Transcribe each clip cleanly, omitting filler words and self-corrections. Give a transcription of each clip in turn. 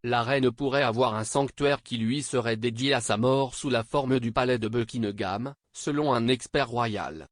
la reine pourrait avoir un sanctuaire qui lui serait dédié à sa mort sous la forme du palais de Buckingham, selon un expert royal.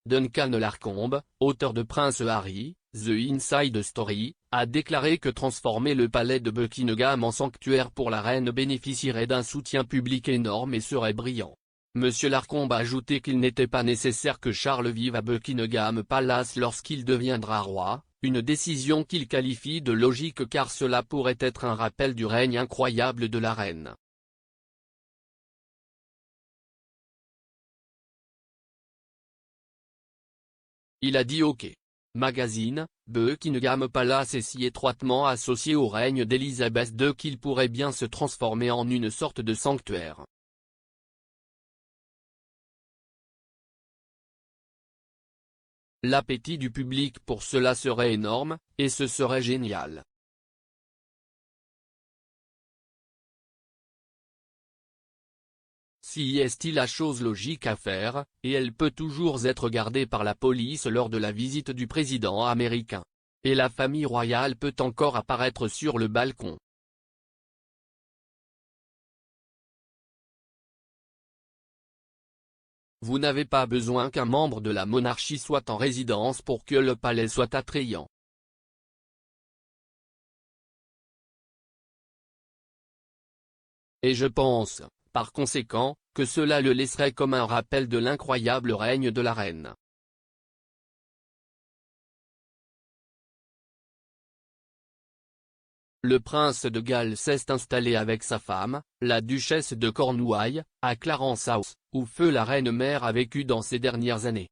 Duncan Larcombe, auteur de Prince Harry, The Inside Story, a déclaré que transformer le palais de Buckingham en sanctuaire pour la reine bénéficierait d'un soutien public énorme et serait brillant. Monsieur Larcombe a ajouté qu'il n'était pas nécessaire que Charles vive à Buckingham Palace lorsqu'il deviendra roi, une décision qu'il qualifie de logique car cela pourrait être un rappel du règne incroyable de la reine. Il a dit OK. Magazine, Buckingham Palace est si étroitement associé au règne d'Élisabeth II qu'il pourrait bien se transformer en une sorte de sanctuaire. L'appétit du public pour cela serait énorme, et ce serait génial. Si est la chose logique à faire, et elle peut toujours être gardée par la police lors de la visite du président américain. Et la famille royale peut encore apparaître sur le balcon. Vous n'avez pas besoin qu'un membre de la monarchie soit en résidence pour que le palais soit attrayant. Et je pense, par conséquent, que cela le laisserait comme un rappel de l'incroyable règne de la reine. Le prince de Galles s'est installé avec sa femme, la duchesse de Cornouailles, à Clarence House, où feu la reine-mère a vécu dans ces dernières années.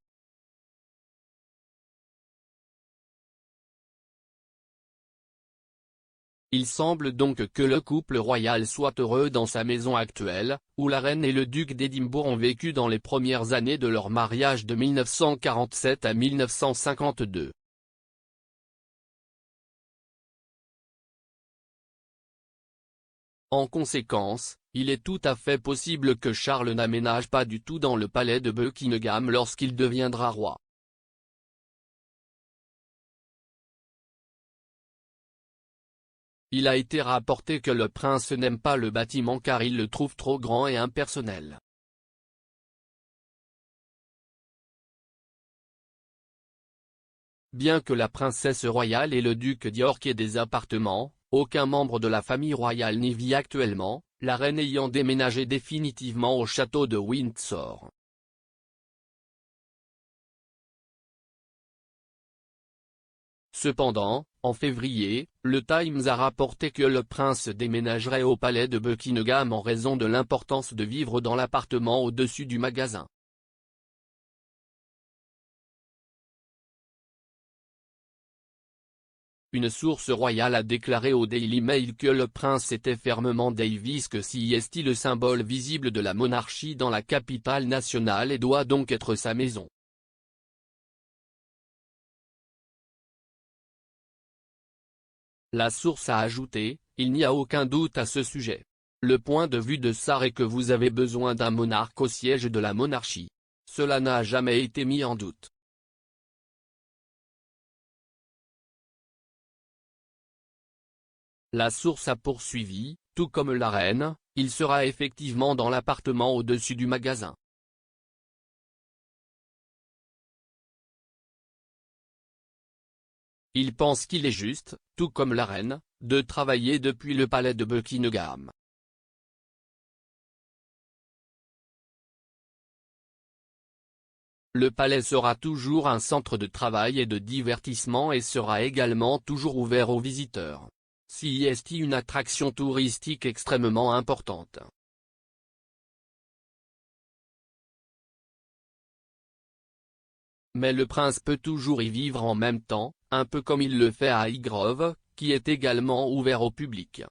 Il semble donc que le couple royal soit heureux dans sa maison actuelle, où la reine et le duc d'Édimbourg ont vécu dans les premières années de leur mariage de 1947 à 1952. En conséquence, il est tout à fait possible que Charles n'aménage pas du tout dans le palais de Buckingham lorsqu'il deviendra roi. Il a été rapporté que le prince n'aime pas le bâtiment car il le trouve trop grand et impersonnel. Bien que la princesse royale et le duc d'York aient des appartements, aucun membre de la famille royale n'y vit actuellement, la reine ayant déménagé définitivement au château de Windsor. Cependant, en février, le Times a rapporté que le prince déménagerait au palais de Buckingham en raison de l'importance de vivre dans l'appartement au-dessus du magasin. Une source royale a déclaré au Daily Mail que le prince était fermement Davis que si est le symbole visible de la monarchie dans la capitale nationale et doit donc être sa maison. La source a ajouté, il n'y a aucun doute à ce sujet. Le point de vue de Sarr est que vous avez besoin d'un monarque au siège de la monarchie. Cela n'a jamais été mis en doute. La source a poursuivi, tout comme la reine, il sera effectivement dans l'appartement au-dessus du magasin. Il pense qu'il est juste, tout comme la reine, de travailler depuis le palais de Buckingham. Le palais sera toujours un centre de travail et de divertissement et sera également toujours ouvert aux visiteurs. C'est une attraction touristique extrêmement importante. Mais le prince peut toujours y vivre en même temps, un peu comme il le fait à Highgrove, qui est également ouvert au public.